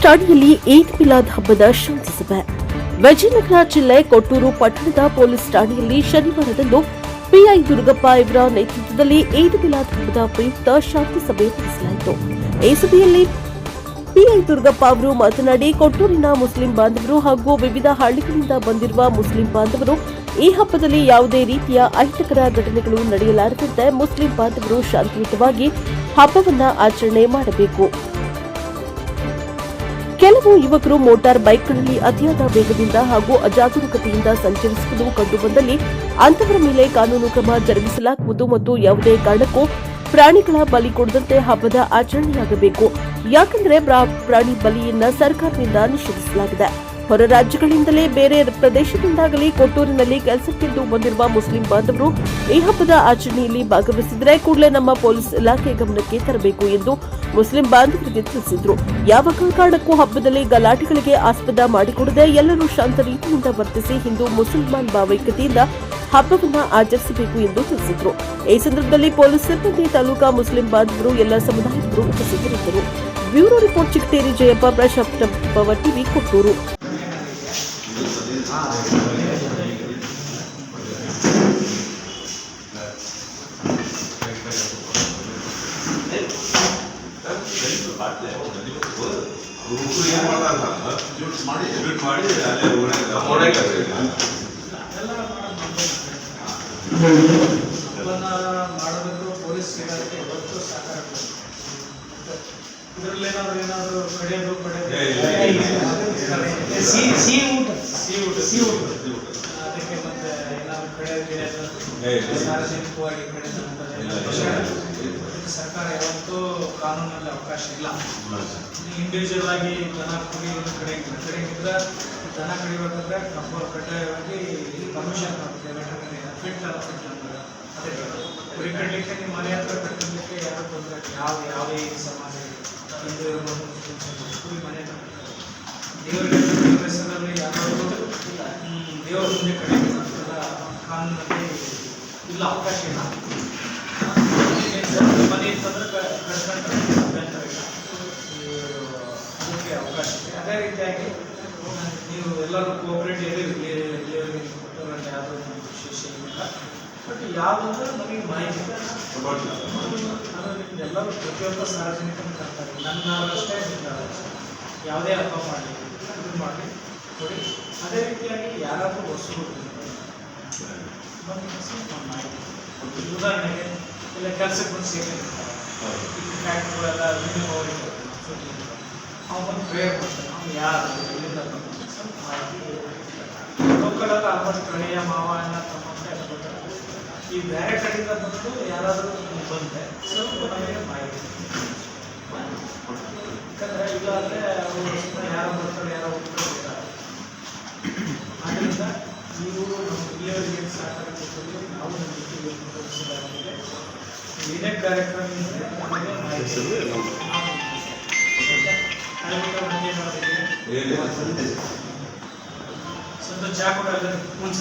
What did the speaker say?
Police ಠಾಣೆಯಲ್ಲಿ ಈದ್ ಮಿಲಾದ್ ಹಬ್ಬದ ಶಾಂತಿ ಸಭೆ. ವಿಜಯನಗರ ಜಿಲ್ಲೆ ಕೊಟ್ಟೂರು ಪಟ್ಟಣದ ಪೊಲೀಸ್ ಠಾಣೆಯಲ್ಲಿ ಶನಿವಾರದಂದು ಪಿಐ ದುರ್ಗಪ್ಪ ಇವರ ನೇತೃತ್ವದಲ್ಲಿ ಈದ್ ಮಿಲಾದ್ ಹಬ್ಬದ ಪ್ರಯುಕ್ತ ಶಾಂತಿ ಸಭೆ ನಡೆಸಲಾಯಿತು. ಈ ಸಭೆಯಲ್ಲಿ ಪಿಐ ದುರ್ಗಪ್ಪ ಅವರು ಮಾತನಾಡಿ, ಕೊಟ್ಟೂರಿನ ಮುಸ್ಲಿಂ ಬಾಂಧವರು ಹಾಗೂ ವಿವಿಧ ಹಳ್ಳಿಗಳಿಂದ ಬಂದಿರುವ ಮುಸ್ಲಿಂ ಬಾಂಧವರು ಈ ಹಬ್ಬದಲ್ಲಿ ಯಾವುದೇ ರೀತಿಯ ಅಹಿತಕರ ಘಟನೆಗಳು ನಡೆಯಲಾರದಂತೆ ಮುಸ್ಲಿಂ ಬಾಂಧವರು ಶಾಂತಿಯುತವಾಗಿ ಹಬ್ಬವನ್ನು ಆಚರಣೆ ಮಾಡಬೇಕು. ಕೆಲವು ಯುವಕರು ಮೋಟಾರ್ ಬೈಕ್ಗಳಲ್ಲಿ ಅತಿಯಾದ ವೇಗದಿಂದ ಹಾಗೂ ಅಜಾಗರೂಕತೆಯಿಂದ ಸಂಚರಿಸುವುದು ಕಂಡುಬಂದಲ್ಲಿ ಅಂತವರ ಮೇಲೆ ಕಾನೂನು ಕ್ರಮ ಜರುಗಿಸಲಾಗುವುದು ಮತ್ತು ಯಾವುದೇ ಕಾರಣಕ್ಕೂ ಪ್ರಾಣಿಗಳ ಬಲಿ ಕೊಡದಂತೆ ಹಬ್ಬದ ಆಚರಣೆಯಾಗಬೇಕು. ಯಾಕೆಂದರೆ ಪ್ರಾಣಿ ಬಲಿಯನ್ನ ಸರ್ಕಾರದಿಂದ ನಿಷೇಧಿಸಲಾಗಿದೆ. ಹೊರ ರಾಜ್ಯಗಳಿಂದಲೇ ಬೇರೆ ಪ್ರದೇಶದಿಂದಾಗಲಿ ಕೊಟ್ಟೂರಿನಲ್ಲಿ ಕೆಲಸಕ್ಕೆಂದು ಬಂದಿರುವ ಮುಸ್ಲಿಂ ಬಾಂಧವರು ಈ ಹಬ್ಬದ ಆಚರಣೆಯಲ್ಲಿ ಭಾಗವಹಿಸಿದರೆ ಕೂಡಲೇ ನಮ್ಮ ಪೊಲೀಸ್ ಇಲಾಖೆ ಗಮನಕ್ಕೆ ತರಬೇಕು ಎಂದು ಮುಸ್ಲಿಂ ಬಾಂಧವರಿಗೆ ತಿಳಿಸಿದರು. ಯಾವ ಕಾರಣಕ್ಕೂ ಹಬ್ಬದಲ್ಲಿ ಗಲಾಟೆಗಳಿಗೆ ಆಸ್ಪದ ಮಾಡಿಕೊಡದೆ ಎಲ್ಲರೂ ಶಾಂತ ರೀತಿಯಿಂದ ವರ್ತಿಸಿ ಹಿಂದೂ ಮುಸಲ್ಮಾನ್ ಭಾವೈಕ್ಯತೆಯಿಂದ ಹಬ್ಬವನ್ನು ಆಚರಿಸಬೇಕು ಎಂದು ತಿಳಿಸಿದರು. ಈ ಸಂದರ್ಭದಲ್ಲಿ ಪೊಲೀಸ್ ಸಿಬ್ಬಂದಿ, ತಾಲೂಕಾ ಮುಸ್ಲಿಂ ಬಾಂಧವರು ಎಲ್ಲ ಸಮುದಾಯದವರು ಉಪಸ್ಥಿತರಿದ್ದರು. Bureau report Chikkateri Jayappa, Prashanth power TV, Kotturu. ಮಾಡೋದಕ್ಕೂ ಪೊಲೀಸ್ ಇಲಾಖೆ ಇವತ್ತು ಸಹಕಾರ ಇದರಲ್ಲಿ ಏನಾದರೂ ಕಡಿಯೋದು ಅದಕ್ಕೆ ಮತ್ತೆ ಏನಾದರೂ ಕಡಿಯೋದು ಸಾರ್ವಜನಿಕವಾಗಿ ಕಡಿಯೋದು ಸರ್ಕಾರ ಯಾವತ್ತೂ ಕಾನೂನಲ್ಲಿ ಅವಕಾಶ ಇಲ್ಲ. ಇಂಡಿವಿಜುವಲ್ ಆಗಿ ದನ ಕಡೆಗಿದ್ರೆ ದನ ಕಡಿಬೇಕಂದ್ರೆ ಕಡ್ಡಾಯವಾಗಿ ಪರ್ಮಿಷನ್ ಫಿಟ್ ಅದೇ ಕುರಿ ಕಟ್ಟಲಿಕ್ಕೆ ನಿಮ್ಮ ಮನೆ ಹತ್ರ ಕಟ್ಟಲಿಕ್ಕೆ ಯಾರು ತೊಂದರೆ ಯಾವುದೇ ಸಮಾಜ ಹಿಂದೂ ಇರ್ಬೋದು ಕುರಿ ಮನೆ ದೇವರಿಗೆ ಹೆಸರಲ್ಲಿ ಯಾರಾದರೂ ದೇವರ ಮುಂದೆ ಕಡಿಬೇಕಂತ ಕಾನೂನಲ್ಲಿ ಇಲ್ಲ, ಅವಕಾಶ ಇಲ್ಲ. ಮನೆ ಇತ್ತಂದ್ರೆ ಕಟ್ಕೊಂಡ್ರೆ ಅಭ್ಯಂತರ ಇಲ್ಲ, ಅದಕ್ಕೆ ಅವಕಾಶ ಇದೆ. ಅದೇ ರೀತಿಯಾಗಿ ನೀವು ಎಲ್ಲರೂ ಕೋಆಪರೇಟ್ ದೇವರಿಗೆ ಕೊಟ್ಟವರಲ್ಲಿ ಯಾವುದೋ ವಿಶೇಷ ಇಲ್ಲ. ಬಟ್ ಯಾವುದಂದ್ರೆ ನಮಗೆ ಮಾಹಿತಿ ಎಲ್ಲರೂ ಪ್ರತಿಯೊಬ್ಬ ಸಾರ್ವಜನಿಕರು ಕರ್ತಾರೆ. ನನ್ನಷ್ಟೇ ಯಾವುದೇ ಹಬ್ಬ ಮಾಡಲಿ ಇದು ಮಾಡಿ ಕೊಡಿ. ಅದೇ ರೀತಿಯಾಗಿ ಯಾರಾದರೂ ವಸ್ತುಗಳು ಮಾಹಿತಿ, ಉದಾಹರಣೆಗೆ ಇಲ್ಲ ಕೆಲಸಕ್ಕೆ ಬಂದು ಸೇರಿರ್ತಾರೆ, ಫ್ಯಾಕ್ಟ್ರಿಗಳೆಲ್ಲ ಅವ್ನು ಬಂದು ಪ್ರೇಯರ್ ಮಾಡ್ತಾನೆ, ಅವ್ನು ಯಾರು ಎಲ್ಲಿಂದ ಬಂದು ಸ್ವಲ್ಪ ಮಾಹಿತಿ ಲೋಕಲೆಲ್ಲ ಆಲ್ಮೋಸ್ಟ್ ಕಳೆಯ ಮಾವ ಅನ್ನ ತಮ್ಮ ಈ ಬೇರೆ ಕಡೆಯಿಂದ ಬಂದು ಯಾರಾದರೂ ಬಂದರೆ ಸ್ವಲ್ಪ ನಮಗೆ ಮಾಹಿತಿ, ಯಾಕಂದರೆ ಇಲ್ಲ ಅಂದರೆ ಅವರು ಯಾರೋ ಬರ್ತಾರೆ ಯಾರೋ ಹೋಗ್ತಾರೆ. ಆದ್ದರಿಂದ ನೀವು ನಮ್ಮ ಇಲ್ಲಿಯವರಿಗೆ ಸಹಕಾರ ಕೊಟ್ಟು ನಾವು ನಮಗೆ ಏನೇ ಕಾರ್ಯಕ್ರಮ ಇದ್ದರೆ ನಮಗೆ ಮಾಹಿತಿ ಸ್ವಲ್ಪ ಚಾ ಕೂಡ